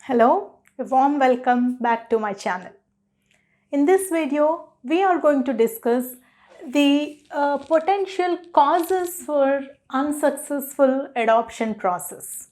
Hello, a warm welcome back to my channel. In this video, we are going to discuss the potential causes for unsuccessful adoption process.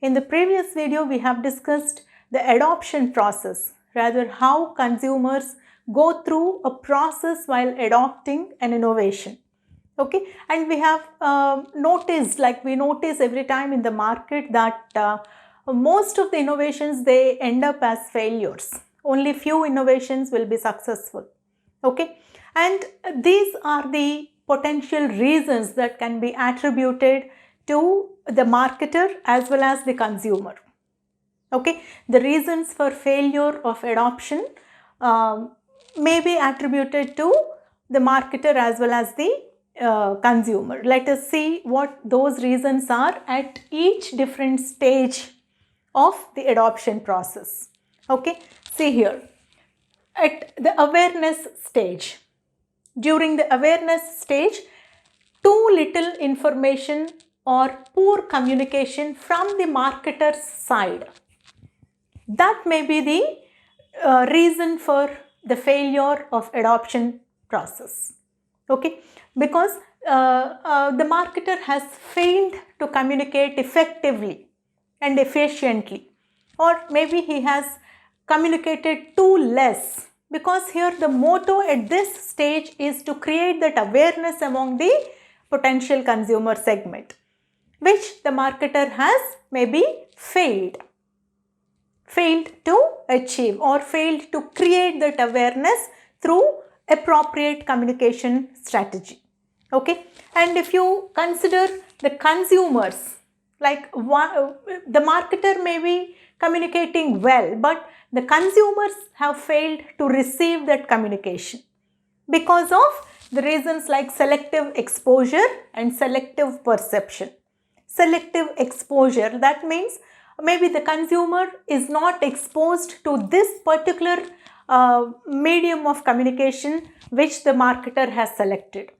In the previous video, we have discussed the adoption process, rather how consumers go through a process while adopting an innovation. Okay, and we have noticed, like we notice every time in the market that most of the innovations, they end up as failures. Only few innovations will be successful. Okay, and these are the potential reasons that can be attributed to the marketer as well as the consumer. Okay, the reasons for failure of adoption may be attributed to the marketer as well as the consumer. Let us see what those reasons are at each different stage of the adoption process. Okay, see here, at the awareness stage. During the awareness stage, too little information or poor communication from the marketer's side. That may be the reason for the failure of adoption process. Okay, because the marketer has failed to communicate effectively and efficiently, or maybe he has communicated too less, because here the motto at this stage is to create that awareness among the potential consumer segment, which the marketer has maybe failed to achieve or failed to create that awareness through appropriate communication strategy. Okay, and if you consider the consumers, like the marketer may be communicating well, but the consumers have failed to receive that communication because of the reasons like selective exposure and selective perception. Selective exposure, that means maybe the consumer is not exposed to this particular medium of communication which the marketer has selected.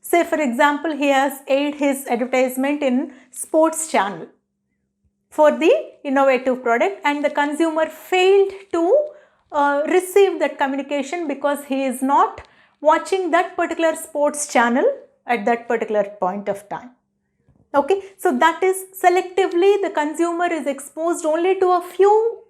Say for example, he has aired his advertisement in sports channel for the innovative product, and the consumer failed to receive that communication because he is not watching that particular sports channel at that particular point of time. Okay, so that is selectively the consumer is exposed only to a few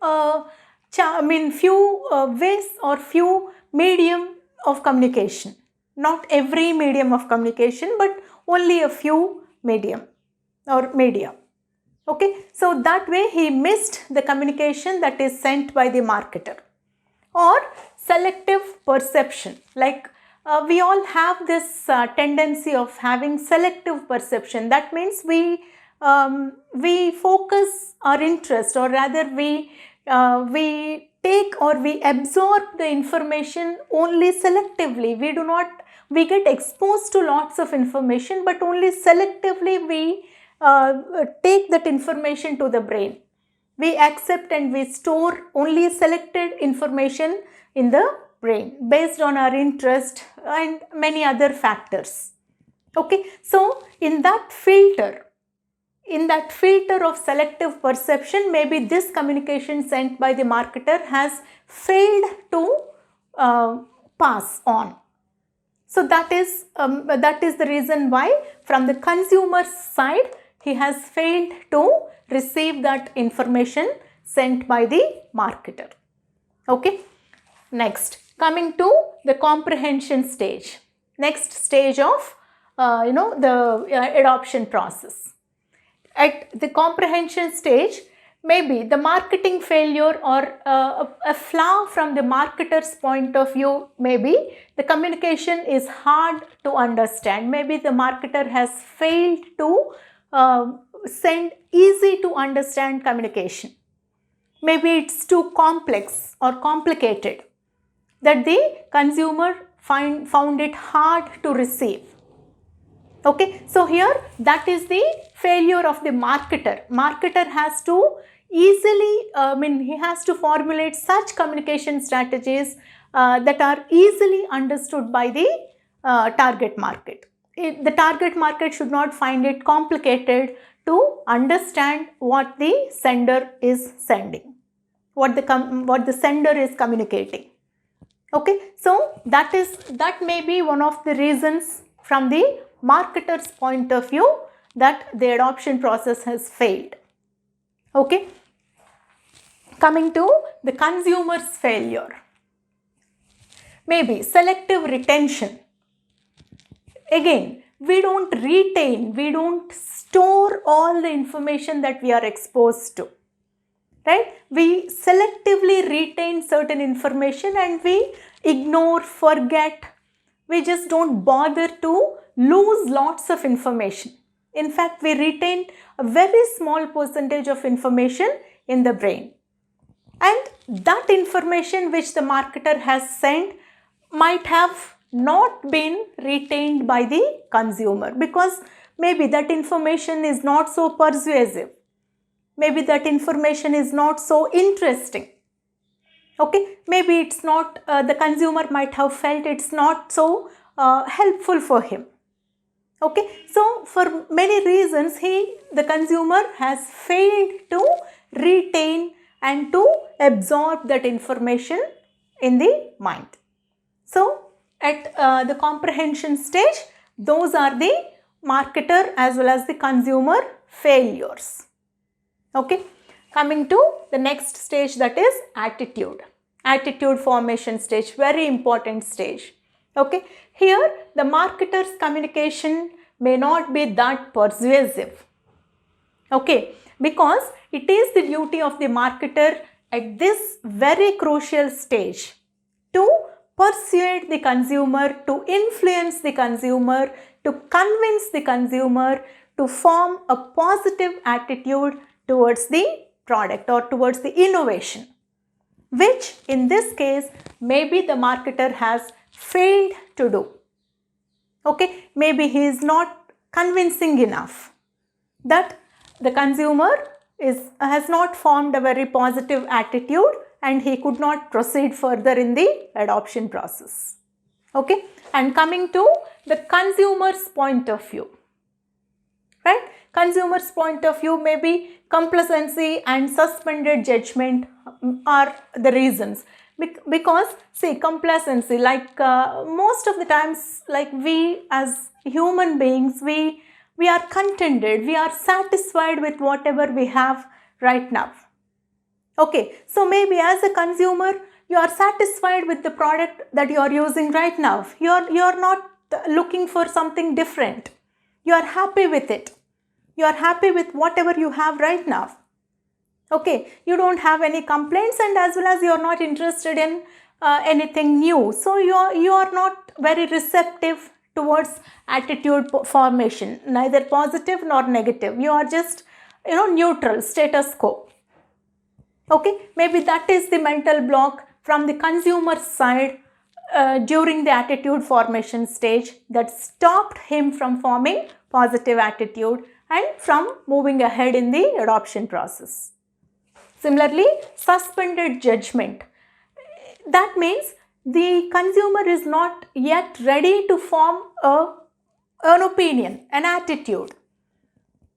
ways or few medium of communication. Not every medium of communication, but only a few medium or media. Okay, so that way he missed the communication that is sent by the marketer. Or selective perception, like we all have this tendency of having selective perception. That means we focus our interest, or rather we take or we absorb the information only selectively. We get exposed to lots of information, but only selectively we take that information to the brain. We accept and we store only selected information in the brain based on our interest and many other factors. Okay, so in that filter of selective perception, maybe this communication sent by the marketer has failed to pass on. So that is the reason why from the consumer's side he has failed to receive that information sent by the marketer. Okay, next, coming to the comprehension stage, next stage of the adoption process. At the comprehension stage, maybe the marketing failure or a flaw from the marketer's point of view, maybe the communication is hard to understand. Maybe the marketer has failed to send easy to understand communication. Maybe it's too complex or complicated that the consumer found it hard to receive. Okay, so here that is the failure of the marketer. Marketer has to easily, he has to formulate such communication strategies that are easily understood by the target market. The target market should not find it complicated to understand what the sender is sending, what the sender is communicating. Okay, so that may be one of the reasons from the marketer's point of view that the adoption process has failed. Okay, coming to the consumer's failure. Maybe selective retention. Again, we don't retain, we don't store all the information that we are exposed to, right? We selectively retain certain information and we ignore, forget. We just don't bother to lose lots of information. In fact, we retain a very small percentage of information in the brain. And that information which the marketer has sent might have not been retained by the consumer because maybe that information is not so persuasive. Maybe that information is not so interesting. Okay, maybe it's not, the consumer might have felt it's not so helpful for him. Okay, so for many reasons, the consumer has failed to retain and to absorb that information in the mind. So, at the comprehension stage, those are the marketer as well as the consumer failures. Okay, coming to the next stage, that is attitude. Attitude formation stage, very important stage. Okay, here the marketer's communication may not be that persuasive. Okay, because it is the duty of the marketer at this very crucial stage to persuade the consumer, to influence the consumer, to convince the consumer to form a positive attitude towards the product or towards the innovation, which in this case maybe the marketer has failed to do. Okay, maybe he is not convincing enough, that the consumer has not formed a very positive attitude and he could not proceed further in the adoption process. Okay, and coming to the consumer's point of view, right? Consumer's point of view, maybe complacency and suspended judgment are the reasons. Because see, complacency, like most of the times, like we as human beings, we are contented, we are satisfied with whatever we have right now. Okay, so maybe as a consumer, you are satisfied with the product that you are using right now. You are not looking for something different. You are happy with it. You are happy with whatever you have right now. Okay, you don't have any complaints, and as well as you are not interested in anything new. So you are not very receptive towards attitude formation, neither positive nor negative. You are just, neutral, status quo. Okay, maybe that is the mental block from the consumer side during the attitude formation stage that stopped him from forming positive attitude and from moving ahead in the adoption process. Similarly, suspended judgment. That means the consumer is not yet ready to form an opinion, an attitude.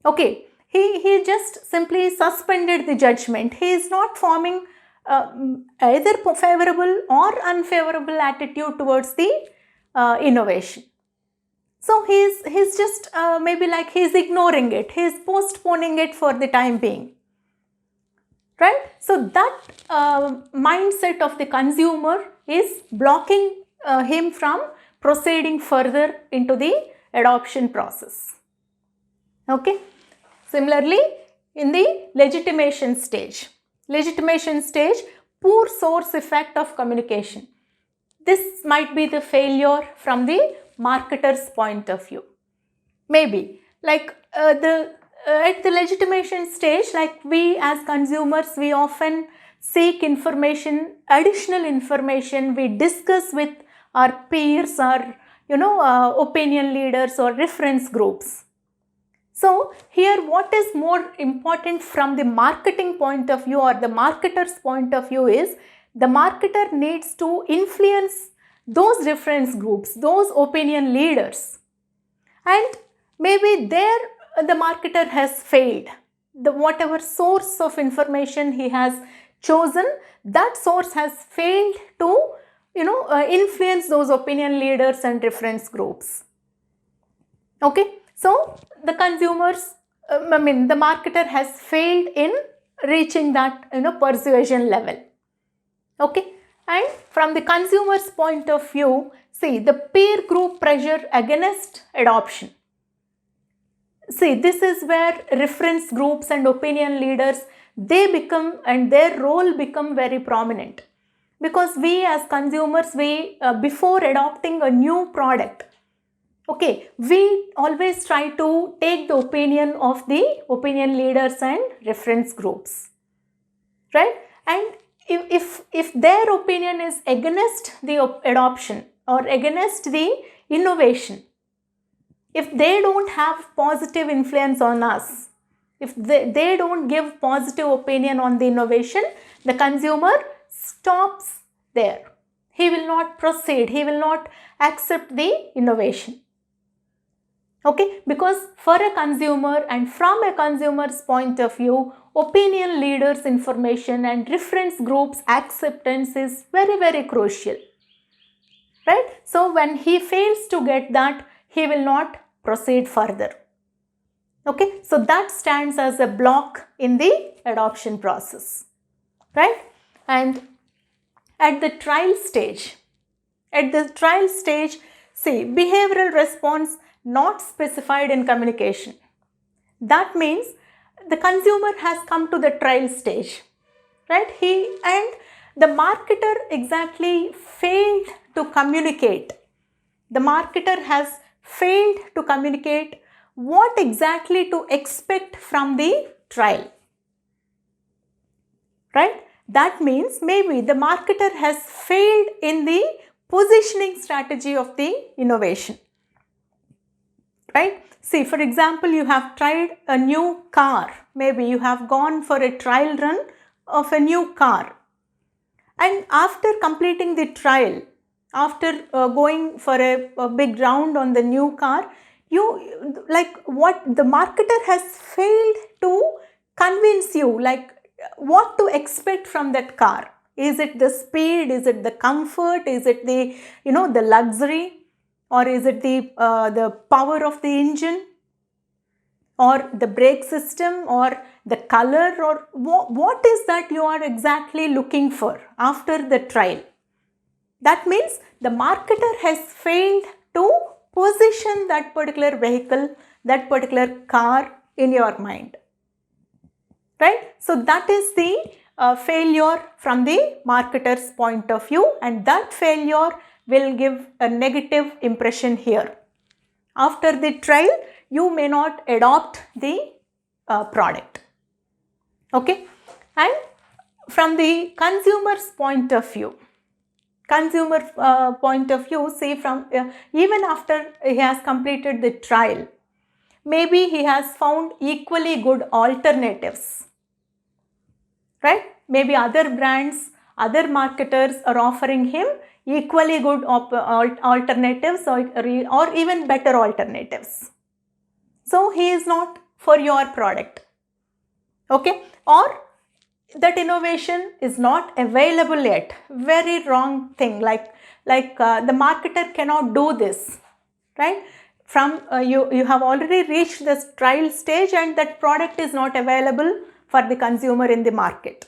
Okay, he just simply suspended the judgment. He is not forming either favorable or unfavorable attitude towards the innovation. So he's just maybe like he's ignoring it. He's postponing it for the time being. Right? So that mindset of the consumer is blocking him from proceeding further into the adoption process. Okay. Similarly, in the legitimation stage, poor source effect of communication. This might be the failure from the marketer's point of view. Maybe like at the legitimation stage, like we as consumers, we often seek information, additional information. We discuss with our peers or opinion leaders or reference groups. So here what is more important from the marketing point of view or the marketer's point of view is the marketer needs to influence those reference groups, those opinion leaders, and maybe their the marketer has failed. Whatever source of information he has chosen, that source has failed to influence those opinion leaders and reference groups. Okay, so the consumers, the marketer has failed in reaching that persuasion level. Okay, and from the consumer's point of view, see, the peer group pressure against adoption. See, this is where reference groups and opinion leaders, they become, and their role become very prominent, because we as consumers, we before adopting a new product, okay, we always try to take the opinion of the opinion leaders and reference groups, right? And if their opinion is against the adoption or against the innovation, if they don't have positive influence on us, if they don't give positive opinion on the innovation, the consumer stops there. He will not proceed, he will not accept the innovation. Okay, because for a consumer and from a consumer's point of view, opinion leaders' information and reference groups' acceptance is very, very crucial, right? So when he fails to get that, he will not proceed further. Okay, so that stands as a block in the adoption process, right? And at the trial stage, see, behavioral response not specified in communication. That means the consumer has come to the trial stage, right? The marketer exactly failed to communicate. The marketer has failed to communicate what exactly to expect from the trial, right? That means maybe the marketer has failed in the positioning strategy of the innovation, right? See, for example, you have tried a new car. Maybe you have gone for a trial run of a new car. And after completing the trial, after going for a big round on the new car, what the marketer has failed to convince you, like what to expect from that car. Is it the speed? Is it the comfort? Is it the, the luxury? Or is it the power of the engine? Or the brake system, or the color, or what is that you are exactly looking for after the trial? That means the marketer has failed to position that particular vehicle, that particular car in your mind, right? So that is the failure from the marketer's point of view, and that failure will give a negative impression here. After the trial, you may not adopt the product. Okay, and from the consumer's point of view, say from even after he has completed the trial, maybe he has found equally good alternatives, right? Maybe other brands, other marketers are offering him equally good alternatives or even better alternatives. So he is not for your product, okay? Or that innovation is not available yet. Very wrong thing, like the marketer cannot do this, right? From you have already reached this trial stage and that product is not available for the consumer in the market.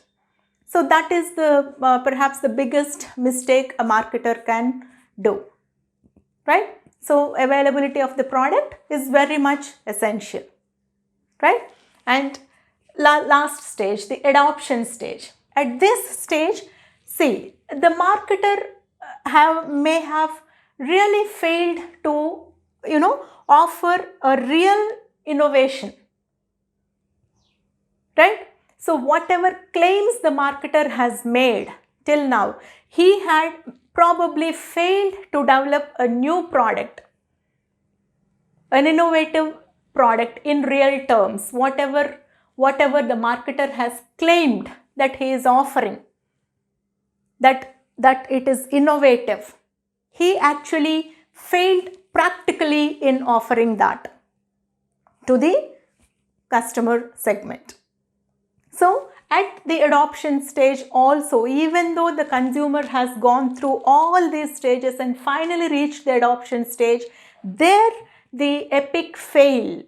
So that is the perhaps the biggest mistake a marketer can do, right? So availability of the product is very much essential, right? And last stage, the adoption stage. At this stage, see, the marketer may have really failed to, offer a real innovation, right? So whatever claims the marketer has made till now, he had probably failed to develop a new product, an innovative product in real terms. Whatever the marketer has claimed that he is offering, that it is innovative, he actually failed practically in offering that. to the customer segment. So at the adoption stage also, even though the consumer has gone through all these stages and finally reached the adoption stage, there the epic fail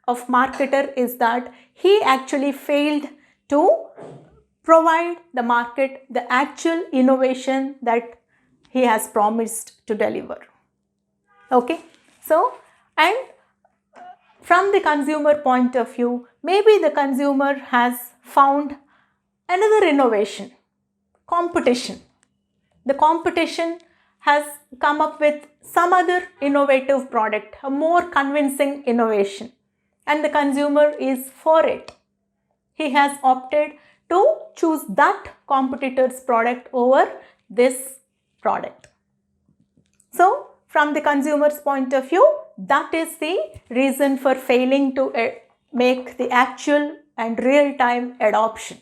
of marketer is that he actually failed to provide the market the actual innovation that he has promised to deliver. Okay, so and from the consumer point of view, maybe the consumer has found another innovation, competition. The competition has come up with some other innovative product, a more convincing innovation, and the consumer is for it. He has opted to choose that competitor's product over this product. So, from the consumer's point of view, that is the reason for failing to make the actual and real-time adoption.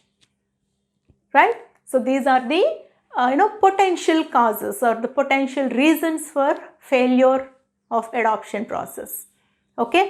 Right? So, these are the potential causes or the potential reasons for failure of adoption process. Okay.